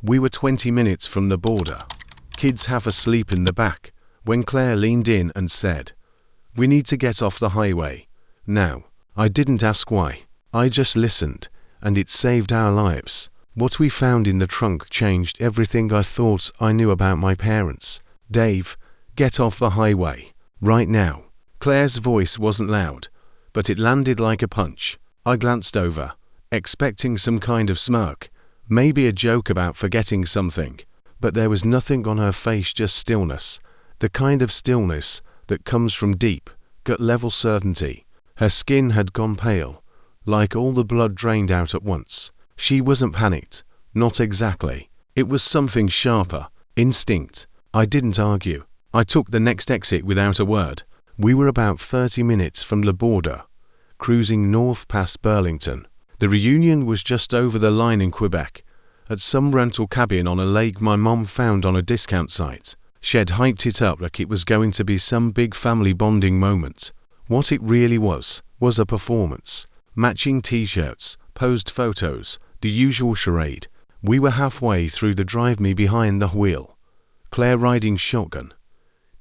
We were 20 minutes from the border, kids half asleep in the back, when Claire leaned in and said, "We need to get off the highway now." I didn't ask why. I just listened, and it saved our lives. What we found in the trunk changed everything I thought I knew about my parents. "Dave, get off the highway right now." Claire's voice wasn't loud, but it landed like a punch. I glanced over, expecting some kind of smirk, maybe a joke about forgetting something, but there was nothing on her face, just stillness, the kind of stillness that comes from deep, gut-level certainty. Her skin had gone pale, like all the blood drained out at once. She wasn't panicked, not exactly. It was something sharper, instinct. I didn't argue. I took the next exit without a word. We were about 30 minutes from the border, cruising north past Burlington. The reunion was just over the line in Quebec, at some rental cabin on a lake my mom found on a discount site. She'd hyped it up like it was going to be some big family bonding moment. What it really was a performance. Matching t-shirts, posed photos, the usual charade. We were halfway through the drive, me behind the wheel, Claire riding shotgun,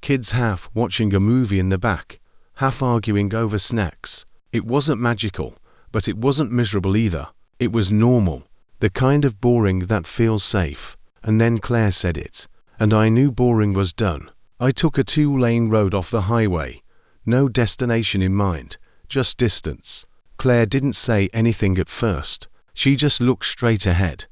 kids half watching a movie in the back, half arguing over snacks. It wasn't magical, but it wasn't miserable either. It was normal, the kind of boring that feels safe. And then Claire said it, and I knew boring was done. I took a 2-lane road off the highway, no destination in mind, just distance. Claire didn't say anything at first. She just looked straight ahead,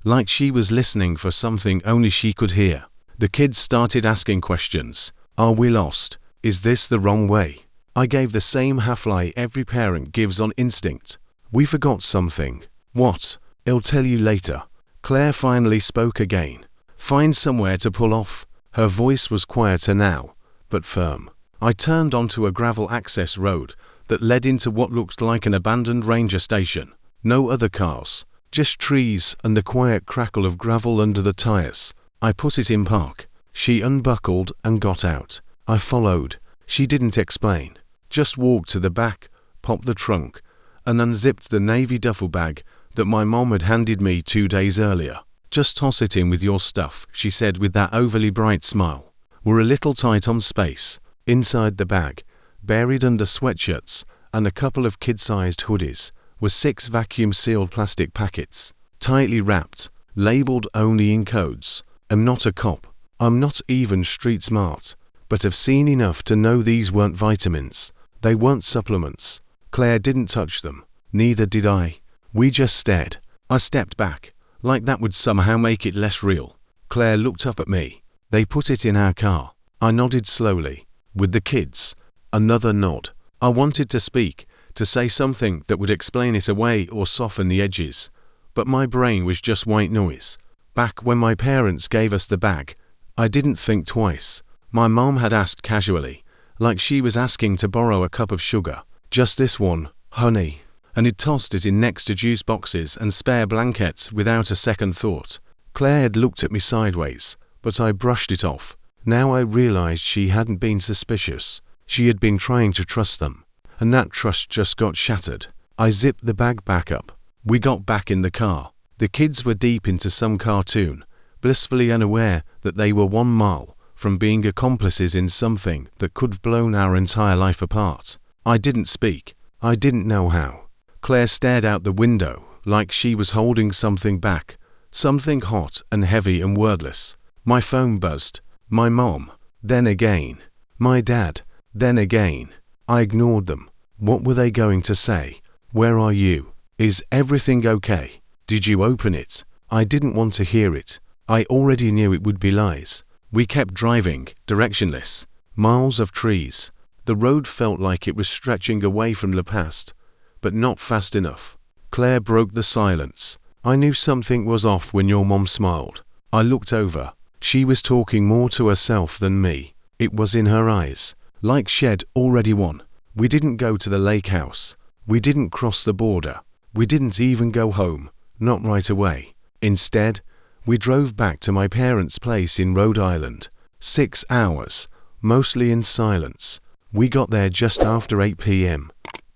like she was listening for something only she could hear. The kids started asking questions. Are we lost? Is this the wrong way? I gave the same half-lie every parent gives on instinct. We forgot something. What? I'll tell you later. Claire finally spoke again. Find somewhere to pull off. Her voice was quieter now, but firm. I turned onto a gravel access road that led into what looked like an abandoned ranger station. No other cars, just trees and the quiet crackle of gravel under the tires. I put it in park. She unbuckled and got out. I followed. She didn't explain, just walked to the back, popped the trunk, and unzipped the navy duffel bag that my mom had handed me 2 days earlier. "Just toss it in with your stuff," she said with that overly bright smile. We're a little tight on space. Inside the bag, buried under sweatshirts and a couple of kid-sized hoodies, were 6 vacuum-sealed plastic packets, tightly wrapped, labeled only in codes. I'm not a cop. I'm not even street smart, but I've seen enough to know these weren't vitamins. They weren't supplements. Claire didn't touch them. Neither did I. We just stared. I stepped back, like that would somehow make it less real. Claire looked up at me. "They put it in our car." I nodded slowly. "With the kids?" Another nod. I wanted to speak, to say something that would explain it away or soften the edges, but my brain was just white noise. Back when my parents gave us the bag, I didn't think twice. My mom had asked casually, like she was asking to borrow a cup of sugar. "Just this one, honey," and had tossed it in next to juice boxes and spare blankets without a second thought. Claire had looked at me sideways, but I brushed it off. Now I realized she hadn't been suspicious. She had been trying to trust them, and that trust just got shattered. I zipped the bag back up. We got back in the car. The kids were deep into some cartoon, blissfully unaware that they were 1 mile from being accomplices in something that could have blown our entire life apart. I didn't speak. I didn't know how. Claire stared out the window like she was holding something back, something hot and heavy and wordless. My phone buzzed. My mom. Then again. My dad. Then again. I ignored them. What were they going to say? "Where are you? Is everything okay? Did you open it?" I didn't want to hear it. I already knew it would be lies. We kept driving, directionless. Miles of trees. The road felt like it was stretching away from the past, but not fast enough. Claire broke the silence. "I knew something was off when your mom smiled." I looked over. She was talking more to herself than me. It was in her eyes, like she'd already won. We didn't go to the lake house. We didn't cross the border. We didn't even go home, not right away. Instead, we drove back to my parents' place in Rhode Island. 6 hours, mostly in silence. We got there just after 8 p.m.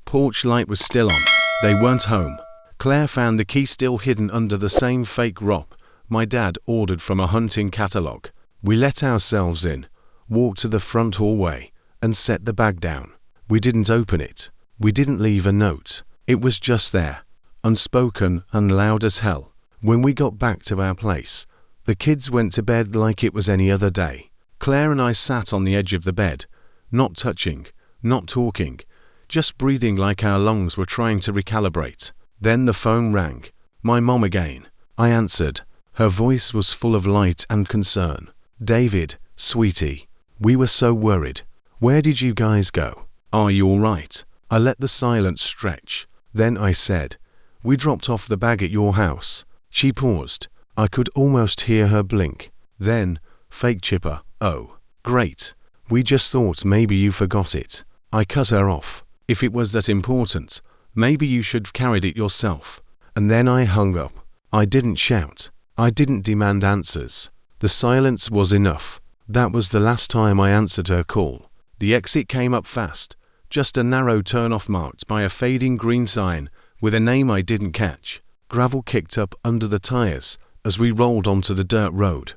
Porch light was still on. They weren't home. Claire found the key still hidden under the same fake rope my dad ordered from a hunting catalogue. We let ourselves in, walked to the front hallway, and set the bag down. We didn't open it. We didn't leave a note. It was just there, unspoken and loud as hell. When we got back to our place, the kids went to bed like it was any other day. Claire and I sat on the edge of the bed, not touching, not talking, just breathing like our lungs were trying to recalibrate. Then the phone rang. My mom again. I answered. Her voice was full of light and concern. "David, sweetie, we were so worried. Where did you guys go? Are you all right?" I let the silence stretch. Then I said, "We dropped off the bag at your house." She paused. I could almost hear her blink. Then, "Fake chipper, oh, great. We just thought maybe you forgot it." I cut her off. "If it was that important, maybe you should have carried it yourself." And then I hung up. I didn't shout. I didn't demand answers. The silence was enough. That was the last time I answered her call. The exit came up fast, just a narrow turn-off marked by a fading green sign with a name I didn't catch. Gravel kicked up under the tires as we rolled onto the dirt road,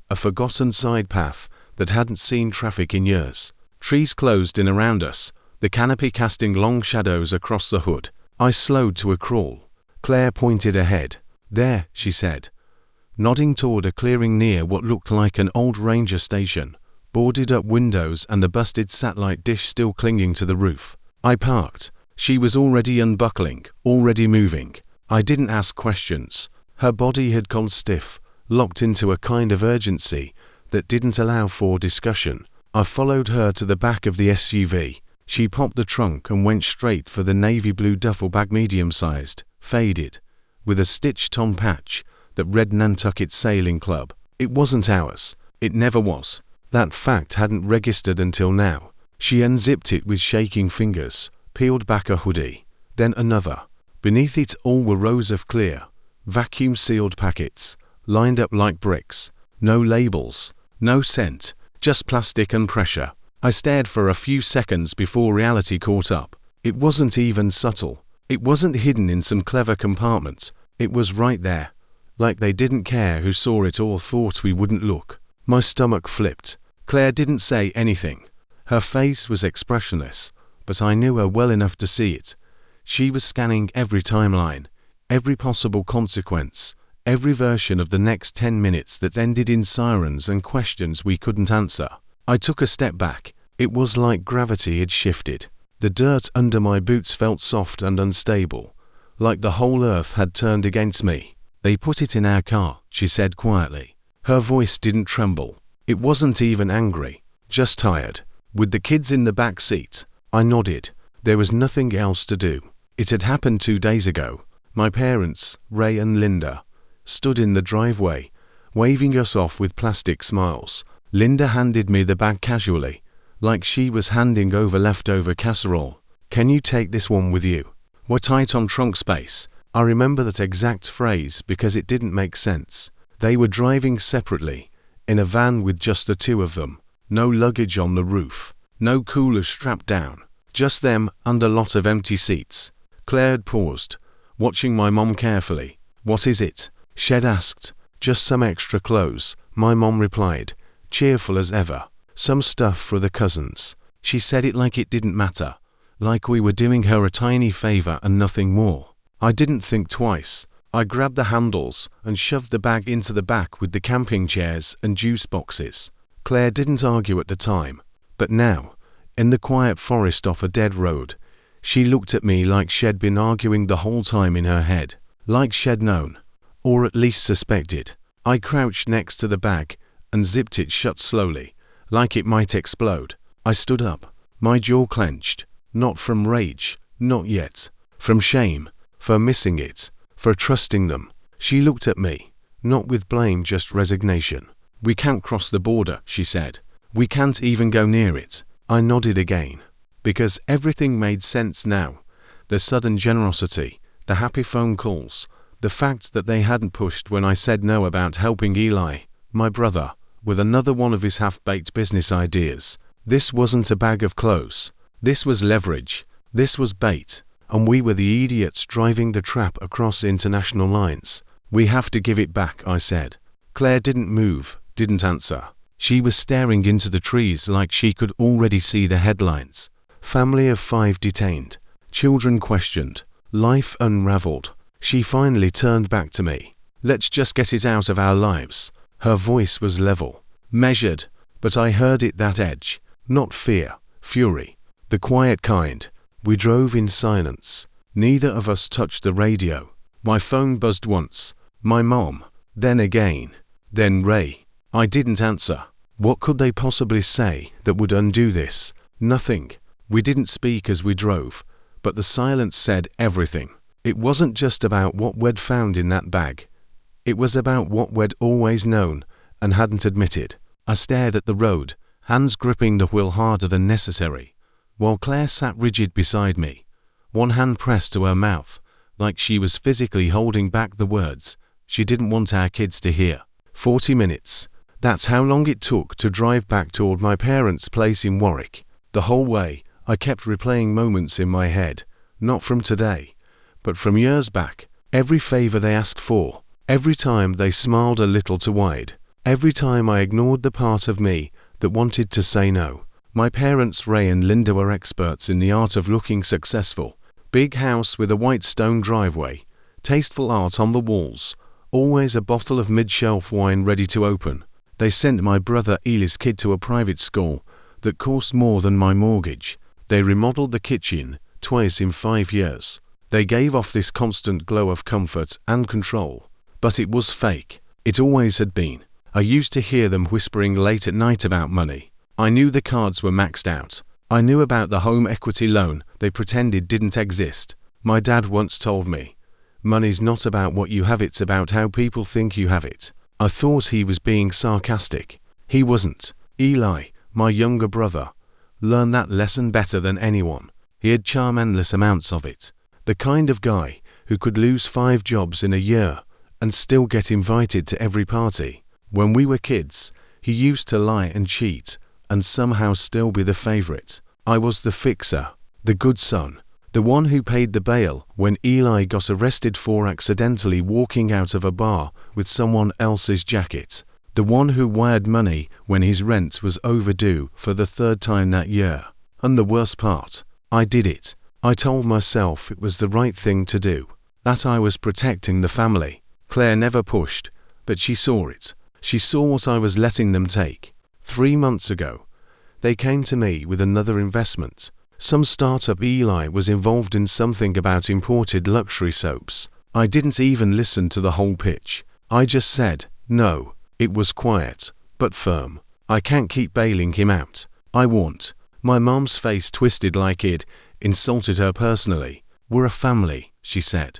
a forgotten side path that hadn't seen traffic in years. Trees closed in around us, the canopy casting long shadows across the hood. I slowed to a crawl. Claire pointed ahead. "There," she said, nodding toward a clearing near what looked like an old ranger station, boarded up windows and a busted satellite dish still clinging to the roof. I parked. She was already unbuckling, already moving. I didn't ask questions. Her body had gone stiff, locked into a kind of urgency that didn't allow for discussion. I followed her to the back of the SUV. She popped the trunk and went straight for the navy blue duffel bag, medium-sized, faded, with a stitched-on patch that read Nantucket Sailing Club. It wasn't ours. It never was. That fact hadn't registered until now. She unzipped it with shaking fingers, peeled back a hoodie, then another. Beneath it all were rows of clear, vacuum-sealed packets, lined up like bricks. No labels, no scent, just plastic and pressure. I stared for a few seconds before reality caught up. It wasn't even subtle. It wasn't hidden in some clever compartment. It was right there, like they didn't care who saw it or thought we wouldn't look. My stomach flipped. Claire didn't say anything. Her face was expressionless, but I knew her well enough to see it. She was scanning every timeline, every possible consequence, every version of the next 10 minutes that ended in sirens and questions we couldn't answer. I took a step back. It was like gravity had shifted. The dirt under my boots felt soft and unstable, like the whole earth had turned against me. "They put it in our car," she said quietly. Her voice didn't tremble. It wasn't even angry, just tired. "With the kids in the back seat." I nodded. There was nothing else to do. It had happened 2 days ago. My parents, Ray and Linda, stood in the driveway, waving us off with plastic smiles. Linda handed me the bag casually, like she was handing over leftover casserole. "Can you take this one with you? We're tight on trunk space." I remember that exact phrase because it didn't make sense. They were driving separately, in a van with just the two of them. No luggage on the roof, no coolers strapped down, just them and a lot of empty seats. Claire had paused, watching my mom carefully. "What is it?" Shed asked. "Just some extra clothes," my mom replied, cheerful as ever. "Some stuff for the cousins." She said it like it didn't matter, like we were doing her a tiny favor and nothing more. I didn't think twice. I grabbed the handles and shoved the bag into the back with the camping chairs and juice boxes. Claire didn't argue at the time, but now, in the quiet forest off a dead road, she looked at me like she'd been arguing the whole time in her head, like she'd known, or at least suspected. I crouched next to the bag and zipped it shut slowly, like it might explode. I stood up, my jaw clenched, not from rage, not yet, from shame, for missing it, for trusting them. She looked at me, not with blame, just resignation. "We can't cross the border," she said. "We can't even go near it." I nodded again, because everything made sense now. The sudden generosity, the happy phone calls, the fact that they hadn't pushed when I said no about helping Eli, my brother, with another one of his half-baked business ideas. This wasn't a bag of clothes. This was leverage. This was bait. And we were the idiots driving the trap across international lines. "We have to give it back," I said. Claire didn't move, didn't answer. She was staring into the trees like she could already see the headlines. Family of 5 detained. Children questioned. Life unraveled. She finally turned back to me. Let's just get it out of our lives. Her voice was level, measured, but I heard it that edge. Not fear, fury. The quiet kind. We drove in silence. Neither of us touched the radio. My phone buzzed once. My mom. Then again. Then Ray. I didn't answer. What could they possibly say that would undo this? Nothing. We didn't speak as we drove, but the silence said everything. It wasn't just about what we'd found in that bag. It was about what we'd always known and hadn't admitted. I stared at the road, hands gripping the wheel harder than necessary, while Claire sat rigid beside me, one hand pressed to her mouth, like she was physically holding back the words she didn't want our kids to hear. 40 minutes. That's how long it took to drive back toward my parents' place in Warwick. The whole way, I kept replaying moments in my head, not from today, but from years back. Every favor they asked for, every time they smiled a little too wide, every time I ignored the part of me that wanted to say no. My parents, Ray and Linda, were experts in the art of looking successful. Big house with a white stone driveway, tasteful art on the walls, always a bottle of mid-shelf wine ready to open. They sent my brother Eli's kid to a private school that cost more than my mortgage. They remodeled the kitchen twice in 5 years. They gave off this constant glow of comfort and control. But it was fake. It always had been. I used to hear them whispering late at night about money. I knew the cards were maxed out. I knew about the home equity loan they pretended didn't exist. My dad once told me, "Money's not about what you have, it's about how people think you have it." I thought he was being sarcastic. He wasn't. Eli, my younger brother, learned that lesson better than anyone. He had charm, endless amounts of it. The kind of guy who could lose 5 jobs in a year and still get invited to every party. When we were kids, he used to lie and cheat and somehow still be the favorite. I was the fixer, the good son, the one who paid the bail when Eli got arrested for accidentally walking out of a bar with someone else's jacket, the one who wired money when his rent was overdue for the 3rd time that year. And the worst part, I did it. I told myself it was the right thing to do, that I was protecting the family. Claire never pushed, but she saw it. She saw what I was letting them take. 3 months ago, they came to me with another investment. Some startup. Eli was involved in something about imported luxury soaps. I didn't even listen to the whole pitch. I just said, no. It was quiet, but firm. I can't keep bailing him out. I won't. My mom's face twisted like it insulted her personally. We're a family, she said.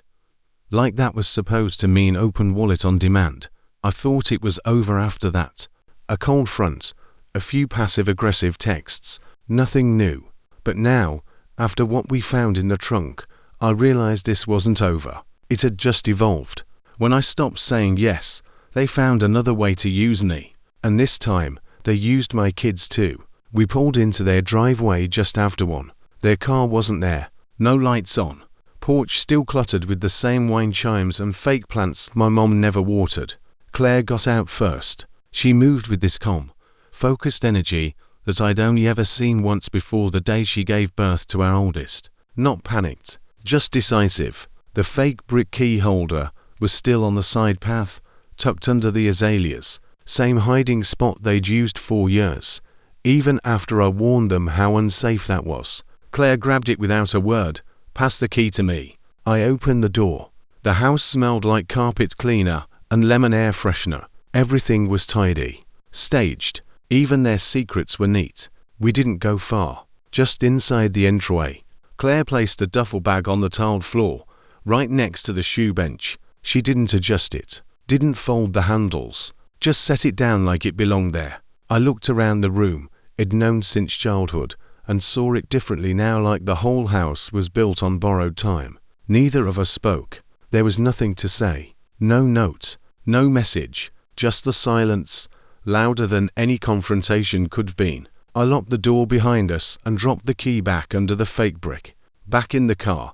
Like that was supposed to mean open wallet on demand. I thought it was over after that. A cold front, a few passive-aggressive texts, nothing new. But now, after what we found in the trunk, I realized this wasn't over. It had just evolved. When I stopped saying yes, they found another way to use me. And this time, they used my kids too. We pulled into their driveway just after 1. Their car wasn't there. No lights on. Porch still cluttered with the same wine chimes and fake plants my mom never watered. Claire got out first. She moved with this calm, focused energy that I'd only ever seen once before, the day she gave birth to our oldest. Not panicked, just decisive. The fake brick key holder was still on the side path, tucked under the azaleas, same hiding spot they'd used for years, even after I warned them how unsafe that was. Claire grabbed it without a word, passed the key to me. I opened the door. The house smelled like carpet cleaner and lemon air freshener. Everything was tidy, staged. Even their secrets were neat. We didn't go far, just inside the entryway. Claire placed the duffel bag on the tiled floor, right next to the shoe bench. She didn't adjust it, didn't fold the handles, just set it down like it belonged there. I looked around the room, I'd known since childhood, and saw it differently now, like the whole house was built on borrowed time. Neither of us spoke. There was nothing to say. No note, no message, just the silence, louder than any confrontation could have been. I locked the door behind us and dropped the key back under the fake brick. Back in the car.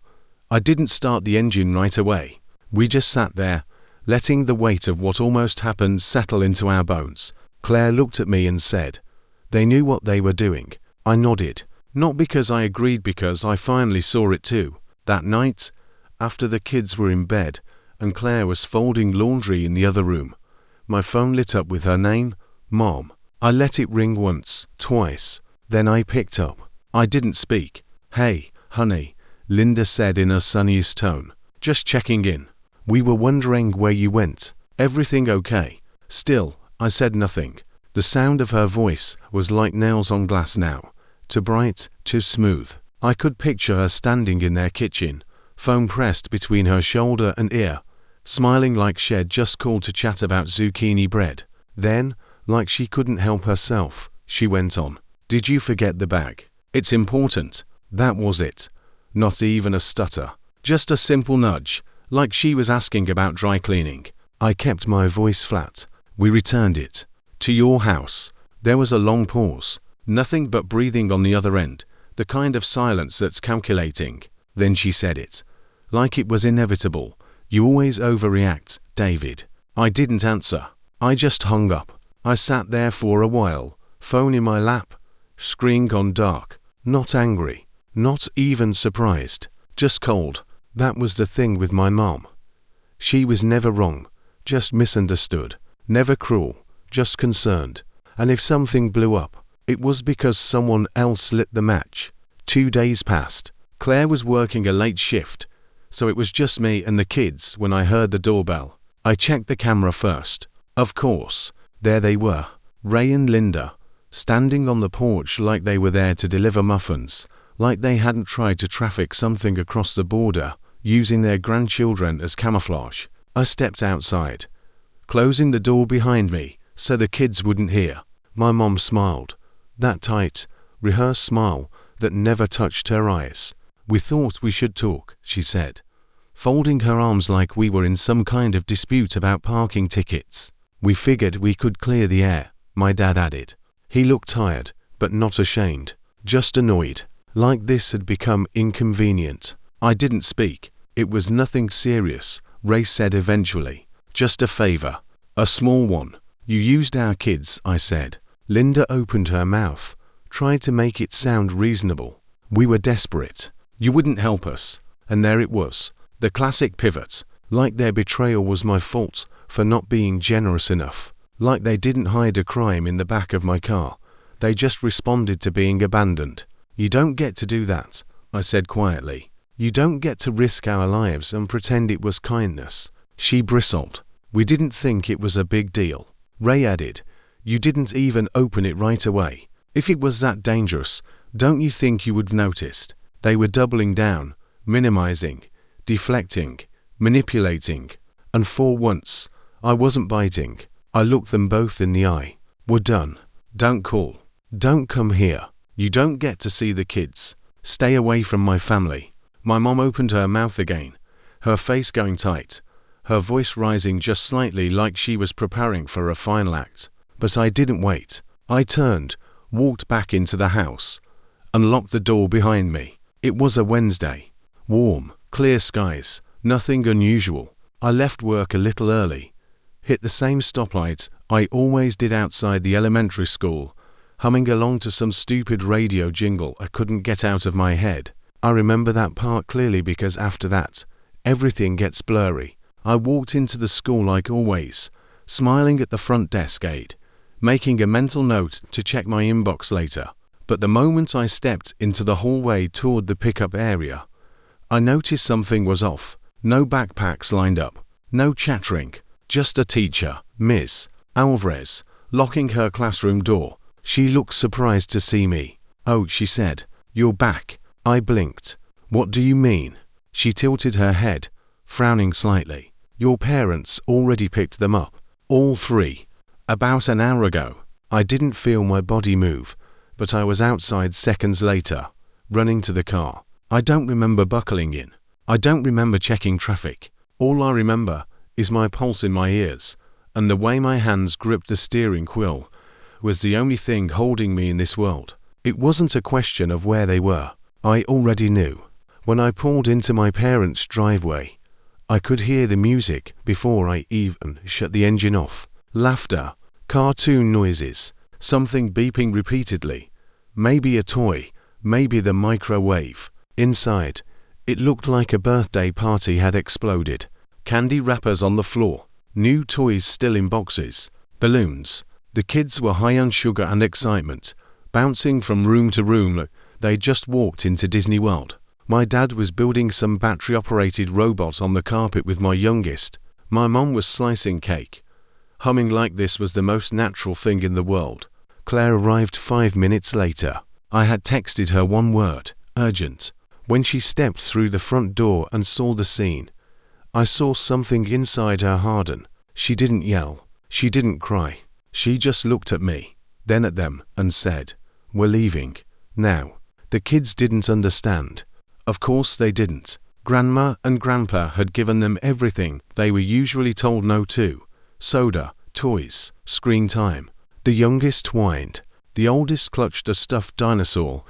I didn't start the engine right away. We just sat there, letting the weight of what almost happened settle into our bones. Claire looked at me and said, "They knew what they were doing." I nodded, not because I agreed, because I finally saw it too. That night, after the kids were in bed and Claire was folding laundry in the other room, my phone lit up with her name, Mom. I let it ring once, twice, then I picked up. I didn't speak. "Hey, honey," Linda said in her sunniest tone. "Just checking in. We were wondering where you went. Everything okay?" Still, I said nothing. The sound of her voice was like nails on glass now, too bright, too smooth. I could picture her standing in their kitchen, phone pressed between her shoulder and ear, smiling like she'd just called to chat about zucchini bread. Then, like she couldn't help herself, she went on, "Did you forget the bag? It's important." That was it. Not even a stutter. Just a simple nudge, like she was asking about dry cleaning. I kept my voice flat. "We returned it. To your house." There was a long pause. Nothing but breathing on the other end, the kind of silence that's calculating. Then she said it. Like it was inevitable. "You always overreact, David." I didn't answer. I just hung up. I sat there for a while, phone in my lap, screen gone dark. Not angry. Not even surprised. Just cold. That was the thing with my mom. She was never wrong, just misunderstood. Never cruel, just concerned. And if something blew up, it was because someone else lit the match. 2 days passed. Claire was working a late shift, so it was just me and the kids when I heard the doorbell. I checked the camera first. Of course, there they were, Ray and Linda, standing on the porch like they were there to deliver muffins, like they hadn't tried to traffic something across the border, using their grandchildren as camouflage. I stepped outside, closing the door behind me so the kids wouldn't hear. My mom smiled, that tight, rehearsed smile that never touched her eyes. "We thought we should talk," she said, folding her arms like we were in some kind of dispute about parking tickets. "We figured we could clear the air," my dad added. He looked tired, but not ashamed, just annoyed, like this had become inconvenient. I didn't speak. "It was nothing serious," Ray said eventually. "Just a favor. A small one. You used our kids," I said. Linda opened her mouth, tried to make it sound reasonable. "We were desperate. You wouldn't help us." And there it was, the classic pivot, like their betrayal was my fault for not being generous enough. Like they didn't hide a crime in the back of my car. They just responded to being abandoned. "You don't get to do that," I said quietly. "You don't get to risk our lives and pretend it was kindness." She bristled. "We didn't think it was a big deal." Ray added, "You didn't even open it right away. If it was that dangerous, don't you think you would have noticed?" They were doubling down, minimizing, deflecting, manipulating, and for once, I wasn't biting. I looked them both in the eye. "We're done. Don't call. Don't come here. You don't get to see the kids. Stay away from my family." My mom opened her mouth again, her face going tight, her voice rising just slightly like she was preparing for a final act. But I didn't wait. I turned, walked back into the house, and locked the door behind me. It was a Wednesday. Warm, clear skies, nothing unusual. I left work a little early, hit the same stoplight I always did outside the elementary school, humming along to some stupid radio jingle I couldn't get out of my head. I remember that part clearly because after that, everything gets blurry. I walked into the school like always, smiling at the front desk aide, making a mental note to check my inbox later. But the moment I stepped into the hallway toward the pickup area, I noticed something was off. No backpacks lined up, no chattering, just a teacher, Ms. Alvarez, locking her classroom door. She looked surprised to see me. "Oh," she said, "you're back." I blinked. "What do you mean?" She tilted her head, frowning slightly. "Your parents already picked them up. All 3. About an hour ago." I didn't feel my body move, but I was outside seconds later, running to the car. I don't remember buckling in. I don't remember checking traffic. All I remember is my pulse in my ears, and the way my hands gripped the steering wheel was the only thing holding me in this world. It wasn't a question of where they were. I already knew. When I pulled into my parents' driveway, I could hear the music before I even shut the engine off. Laughter, cartoon noises, something beeping repeatedly. Maybe a toy, maybe the microwave. Inside, it looked like a birthday party had exploded. Candy wrappers on the floor, new toys still in boxes, balloons. The kids were high on sugar and excitement, bouncing from room to room like they just walked into Disney World. My dad was building some battery-operated robot on the carpet with my youngest. My mom was slicing cake. Humming like this was the most natural thing in the world. Claire arrived 5 minutes later. I had texted her one word, urgent. When she stepped through the front door and saw the scene, I saw something inside her harden. She didn't yell. She didn't cry. She just looked at me, then at them, and said, "We're leaving. Now." The kids didn't understand. Of course they didn't. Grandma and Grandpa had given them everything they were usually told no to. Soda, toys, screen time. The youngest whined. The oldest clutched a stuffed dinosaur.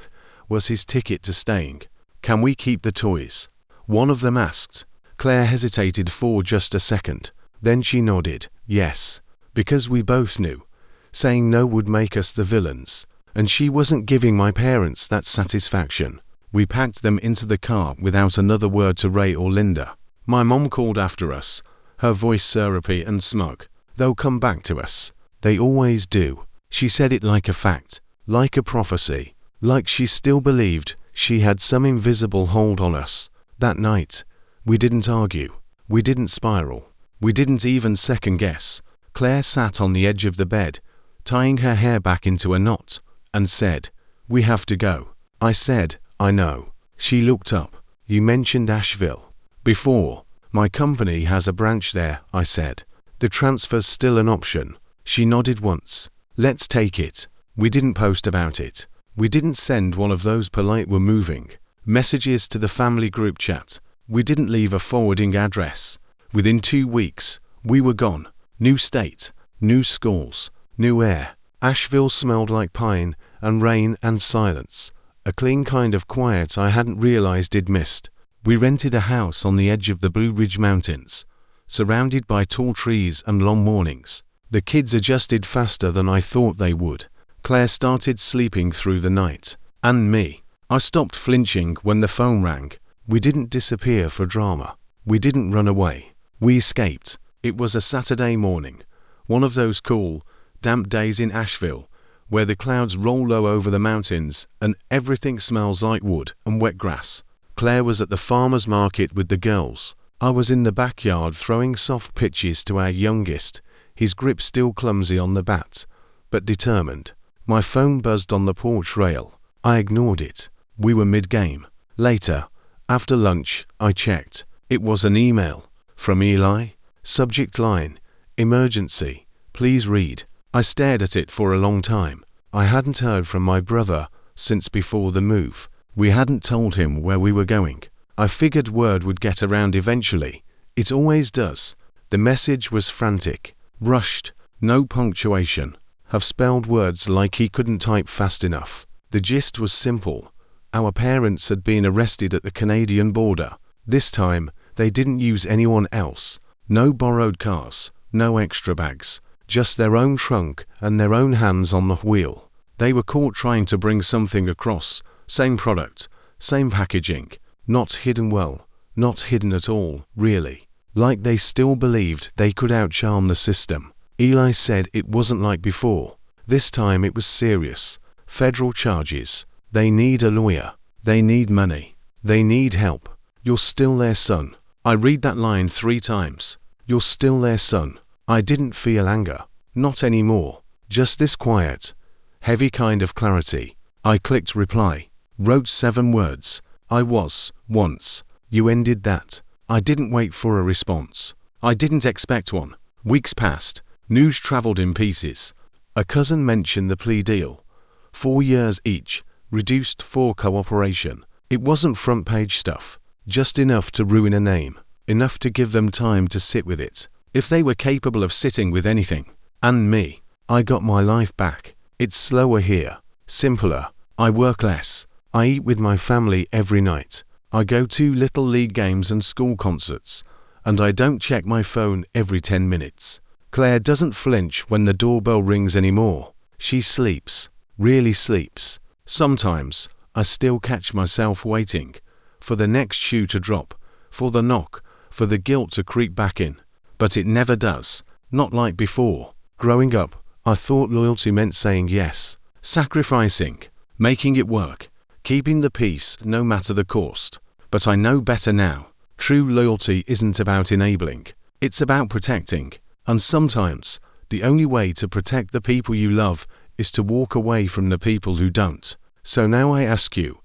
Was his ticket to staying. "Can we keep the toys?" One of them asked. Claire hesitated for just a second. Then she nodded, yes, because we both knew. Saying no would make us the villains. And she wasn't giving my parents that satisfaction. We packed them into the car without another word to Ray or Linda. My mom called after us, her voice syrupy and smug. "They'll come back to us. They always do." She said it like a fact, like a prophecy, like she still believed she had some invisible hold on us. That night, we didn't argue. We didn't spiral. We didn't even second guess. Claire sat on the edge of the bed, tying her hair back into a knot, and said, "We have to go." I said, "I know." She looked up. "You mentioned Asheville before. My company has a branch there," I said. "The transfer's still an option." She nodded once. "Let's take it." We didn't post about it. We didn't send one of those polite "we're moving" messages to the family group chat. We didn't leave a forwarding address. Within 2 weeks, we were gone. New state, new schools, new air. Asheville smelled like pine and rain and silence. A clean kind of quiet I hadn't realized I'd missed. We rented a house on the edge of the Blue Ridge Mountains, surrounded by tall trees and long mornings. The kids adjusted faster than I thought they would. Claire started sleeping through the night. And me. I stopped flinching when the phone rang. We didn't disappear for drama. We didn't run away. We escaped. It was a Saturday morning. One of those cool, damp days in Asheville, where the clouds roll low over the mountains and everything smells like wood and wet grass. Claire was at the farmer's market with the girls. I was in the backyard throwing soft pitches to our youngest, his grip still clumsy on the bat, but determined. My phone buzzed on the porch rail. I ignored it. We were mid-game. Later, after lunch, I checked. It was an email. From Eli. Subject line, "Emergency. Please read." I stared at it for a long time. I hadn't heard from my brother since before the move. We hadn't told him where we were going. I figured word would get around eventually. It always does. The message was frantic, rushed, no punctuation. Have spelled words like he couldn't type fast enough. The gist was simple. Our parents had been arrested at the Canadian border. This time, they didn't use anyone else. No borrowed cars, no extra bags. Just their own trunk and their own hands on the wheel. They were caught trying to bring something across. Same product, same packaging. Not hidden well. Not hidden at all, really. Like they still believed they could outcharm the system. Eli said it wasn't like before. This time it was serious. Federal charges. They need a lawyer. They need money. They need help. "You're still their son." I read that line 3 times. "You're still their son." I didn't feel anger. Not anymore. Just this quiet, heavy kind of clarity. I clicked reply. Wrote 7 words. "I was, once." You ended that. I didn't wait for a response. I didn't expect one. Weeks passed. News traveled in pieces. A cousin mentioned the plea deal. 4 years each, reduced for cooperation. It wasn't front page stuff. Just enough to ruin a name. Enough to give them time to sit with it. If they were capable of sitting with anything. And me. I got my life back. It's slower here. Simpler. I work less. I eat with my family every night. I go to little league games and school concerts. and I don't check my phone every 10 minutes. Claire doesn't flinch when the doorbell rings anymore. She sleeps, really sleeps. Sometimes, I still catch myself waiting for the next shoe to drop, for the knock, for the guilt to creep back in. But it never does, not like before. Growing up, I thought loyalty meant saying yes, sacrificing, making it work, keeping the peace no matter the cost. But I know better now. True loyalty isn't about enabling, it's about protecting. And sometimes, the only way to protect the people you love is to walk away from the people who don't. So now I ask you,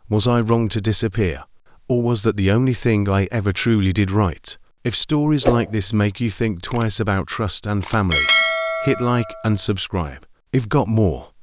was I wrong to disappear? Or was that the only thing I ever truly did right? If stories like this make you think twice about trust and family, hit like and subscribe. If got more.